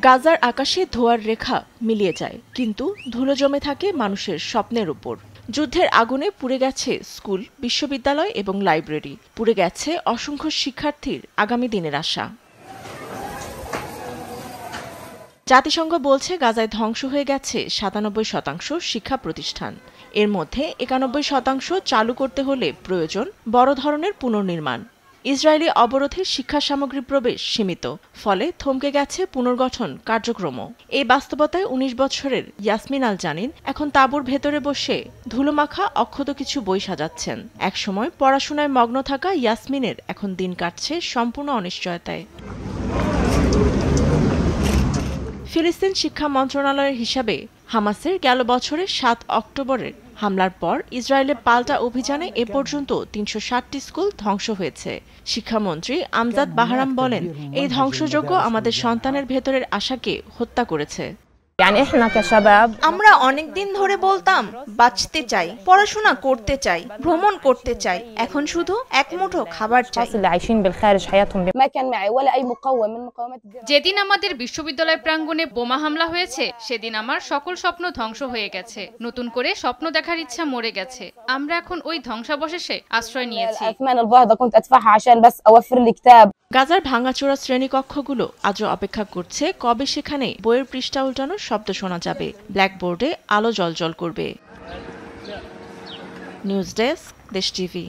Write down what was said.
গাজার আকাশে ধোঁয়ার রেখা মিলিয়ে যায়, কিন্তু ধুলো জমে থাকে মানুষের স্বপ্নের উপর। যুদ্ধের আগুনে পুড়ে গেছে স্কুল, বিশ্ববিদ্যালয় এবং লাইব্রেরি। পুড়ে গেছে অসংখ্য শিক্ষার্থীর আগামী দিনের আশা। জাতিসংঘ বলছে গাজায় ধ্বংস হয়ে গেছে ৯৭% শিক্ষা প্রতিষ্ঠান। এর মধ্যে ৯১% চালু করতে হলে প্রয়োজন বড় ধরনের পুনর্নির্মাণ। ইসরায়েলি অবরোধে শিক্ষা সামগ্রী প্রবেশ সীমিত, ফলে থমকে গেছে পুনর্গঠন কার্যক্রমও। এই বাস্তবতায় ১৯ বছরের ইয়াসমিন আল জানিন এখন তাঁবুর ভেতরে বসে ধুলোমাখা অক্ষত কিছু বই সাজাচ্ছেন। একসময় পড়াশোনায় মগ্ন থাকা ইয়াসমিনের এখন দিন কাটছে সম্পূর্ণ অনিশ্চয়তায়। ফিলিস্তিন শিক্ষা মন্ত্রণালয়ের হিসাবে হামাসের গেল বছরের ৭ অক্টোবরের হামলার পর ইসরায়েলের পাল্টা অভিযানে এ পর্যন্ত ৩৬০টি স্কুল ধ্বংস হয়েছে। শিক্ষামন্ত্রী আমজাদ বাহরাম বলেন, এই ধ্বংসযজ্ঞ আমাদের সন্তানের ভেতরের আশাকে হত্যা করেছে। আমরা অনেক দিন ধরে বলতাম বাঁচতে চাই, পড়াশোনা করতে চাই, ভ্রমণ করতে চাই, এখন শুধু এক মুঠো খাবার চাই। যেদিন আমাদের বিশ্ববিদ্যালয় প্রাঙ্গণে বোমা হামলা হয়েছে, সেদিন আমার সকল স্বপ্ন ধ্বংস হয়ে গেছে। নতুন করে স্বপ্ন দেখার ইচ্ছা মরে গেছে। আমরা এখন ওই ধ্বংসাবশেষে আশ্রয় নিয়েছি। গাজার ভাঙাচোরা শ্রেণীকক্ষগুলো আজও অপেক্ষা করছে কবে সেখানে বইয়ের পৃষ্ঠা উল্টানোর শব্দ শোনা যাবে, ব্ল্যাকবোর্ডে আলো জ্বলজ্বল করবে। নিউজ ডেস্ক, দেশ টিভি।